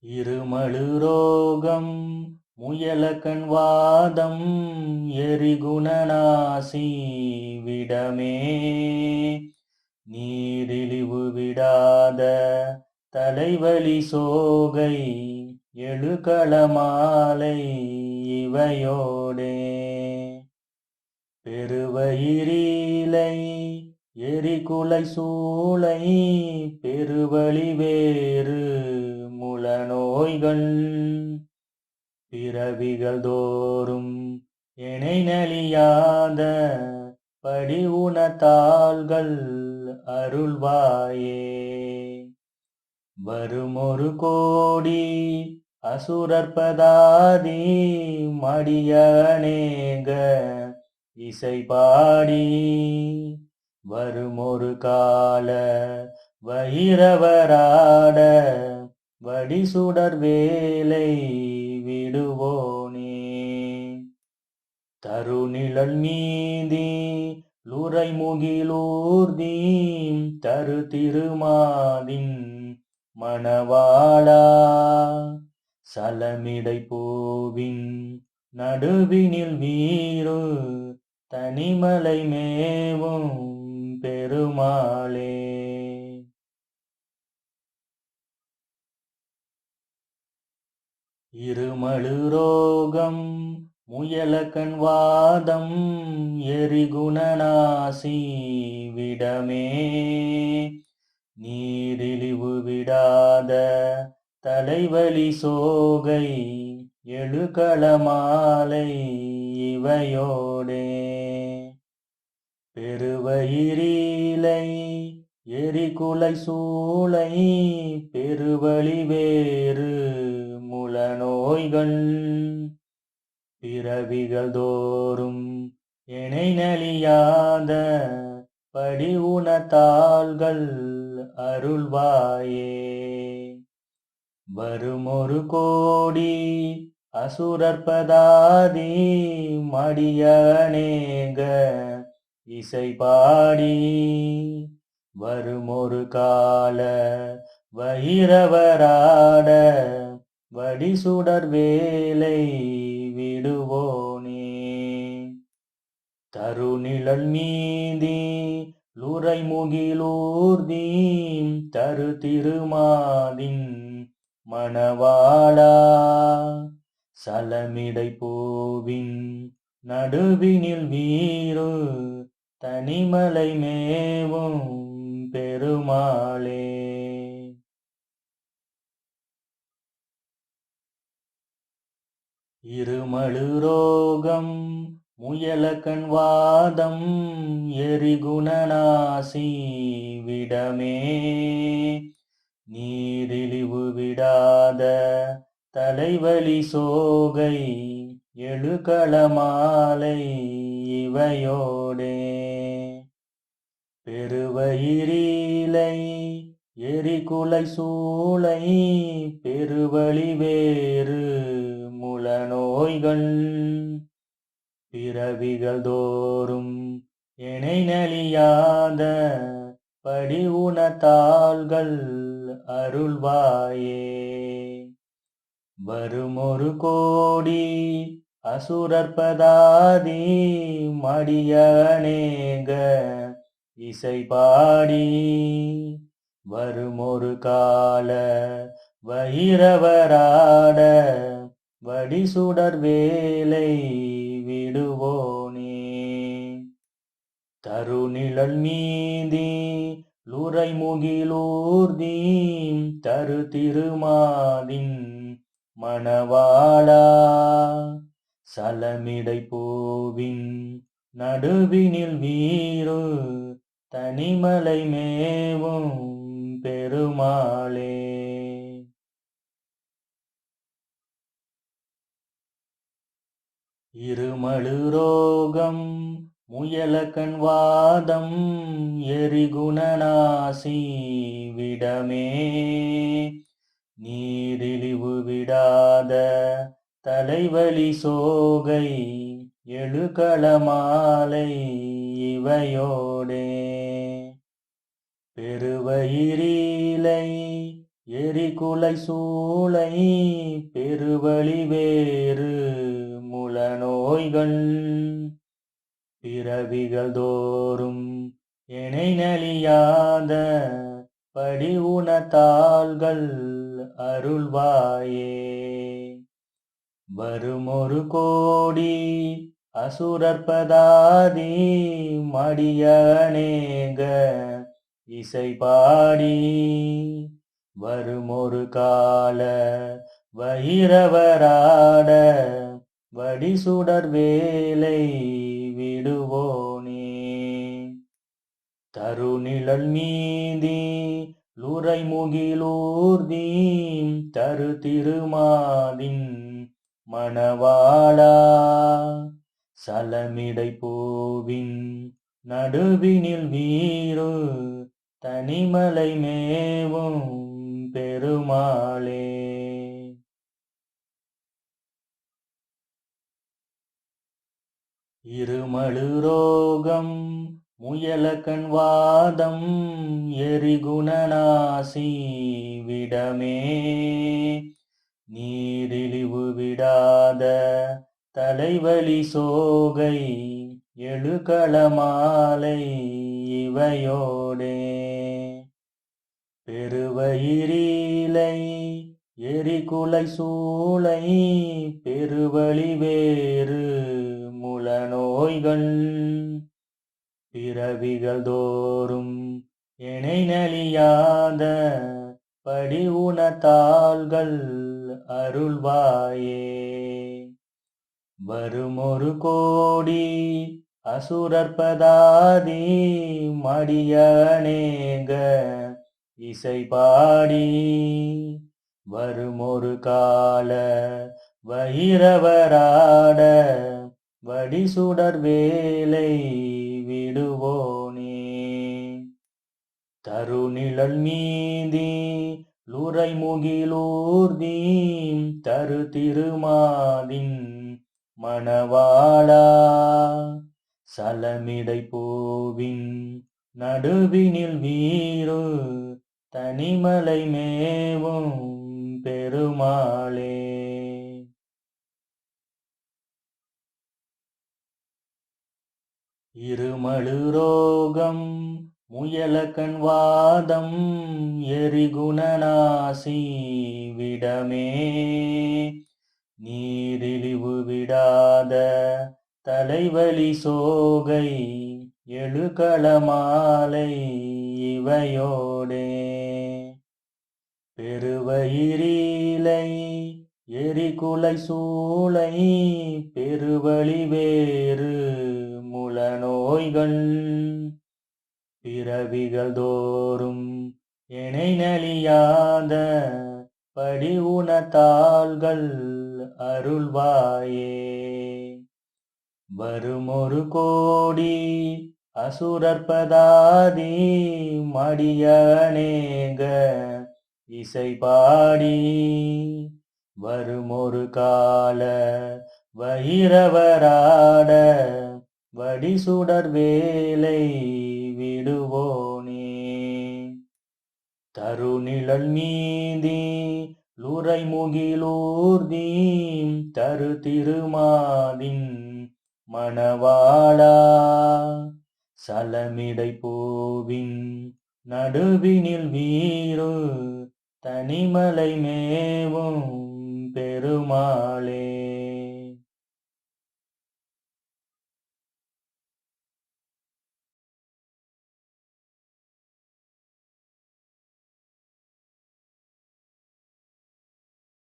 இருமழுரோகம் முயலகண்வாதம் எரிகுணநாசி விடமே நீரிழிவு விடாத தலைவலி சோகை எழுகளமாலை இவையோடே பெருவயிரீலை எரிகுலை சூளை பெருவழி வேறு முளநோய்கள் பிறவிகள் தோறும் எனை நலியாத படி உணத்தாள்கள் அருள்வாயே வருமொரு கோடி அசுரற்பதாதி மடிய அநேக இசை பாடி வருமொரு கால வைரவராட வடிசுடர் வேலை விடுவோனே தருநிழல் மீதி லுரை முகிலூர்தி தரு திருமாதின் மணவாளா சலமிடை பூவின் நடுவினில் வீறு தனிமலை மேவும் பெருமாளே இருமழுரோகம் முயலகண்வாதம் எரிகுணநாசி விடமே நீரிழிவு விடாத தலைவலி சோகை எழுகளமாலை இவையோடே பெருவயிரீலை எரிகுலை சூளை பெருவழி வேறு முளநோய்கள் பிறவிகள் தோறும் எனை நலியாத படி உணத்தாள்கள் அருள்வாயே வருமொரு கோடி அசுரற்பதாதி மடிய அநேக இசை பாடி வருமொரு கால வைரவராட வடிசுடர் வேலை விடுவோனே தருநிழல் மீதி லுரை முகிலூர்தி தரு திருமாதின் மணவாளா சலமிடை பூவின் நடுவினில் வீறு தனிமலை மேவும் பெருமாளே இருமழுரோகம் முயலகண்வாதம் எரிகுணநாசி விடமே நீரிழிவு விடாத தலைவலி சோகை எழுகளமாலை இவையோடே பெருவயிரீலை எரிகுலை சூளை பெருவழி வேறு முளநோய்கள் பிறவிகள் தோறும் எனை நலியாத படி உணத்தாள்கள் அருள்வாயே வருமொரு கோடி அசுரற்பதாதி மடிய அநேக இசை பாடி வருமொரு கால வைரவராட வடிசுடர் வேலை விடுவோனே தருநிழல் மீதி லுரை முகிலூர்தி தரு திருமாதின் மணவாளா சலமிடை பூவின் நடுவினில் வீறு தனிமலை மேவும் பெருமாளே இருமழுரோகம் முயலகண்வாதம் எரிகுணநாசி விடமே நீரிழிவு விடாத தலைவலி சோகை எழுகளமாலை இவையோடே பெருவயிரீலை எரிகுலை சூளை பெருவழி வேறு முளநோய்கள் பிறவிகள் தோறும் இணை நலியாத படி உணத்தாள்கள் அருள்வாயே. வருமொரு கோடி அசுரற்பதாதி மடிய அநேக இசை பாடி வருமொரு கால வைரவராட வடிசுடர் வேலை விடுவோனே. தருநிழல் மீதி லுரை முகிலூர்தி தரு திருமாதின் மணவாளா சலமிடை பூவின் நடுவினில் வீறு தனிமலை மேவும் பெருமாளே. இருமழு ரோகம் முயலக்கண் வாதம் எரிகுணநாசி விடமே நீரிழிவு விடாத தலைவலி சோகை எழுகளமாலை இவையோடே. பெருவயிரீலை எரிகுலை சூளை பெருவழி வேறு முளநோய்கள் பிறவிகள் தோறும் இணை நலியாத படி உணத்தாள்கள் அருள்வாயே. வருமொரு கோடி அசுரற்பதாதி மடிய அநேக இசை பாடி வருமொரு கால வைரவராட வடிசுடர் வேலை விடுவோனே. தருநிழல் மீதி லுரை முகிலூர்தி தரு திருமாதின் மணவாளா சலமிடை பூவின் நடுவினில் வீறு தனிமலை மேவும் பெருமாளே. இருமழு ரோகம் முயலக்கண் வாதம் எரிகுணநாசி விடமே நீரிழிவு விடாத தலைவலி சோகை எழுகளமாலை இவையோடே. பெருவயிரீலை எரிகுலை சூளை பெருவழி வேறு முளநோய்கள் பிறவிகள் தோறும் இணை நலியாத படி உணத்தாள்கள் அருள்வாயே. வருமொரு கோடி அசுரற்பதாதி மடிய அநேக இசை பாடி வருமொரு கால வைரவராட வடிசுடர் வேலை விடுவோனே. தருநிழல் மீதி லுரை முகிலூர்தி தரு திருமாதின் மணவாளா சலமிடை பூவின் நடுவினில் வீறு தனிமலை மேவும் பெருமாளே.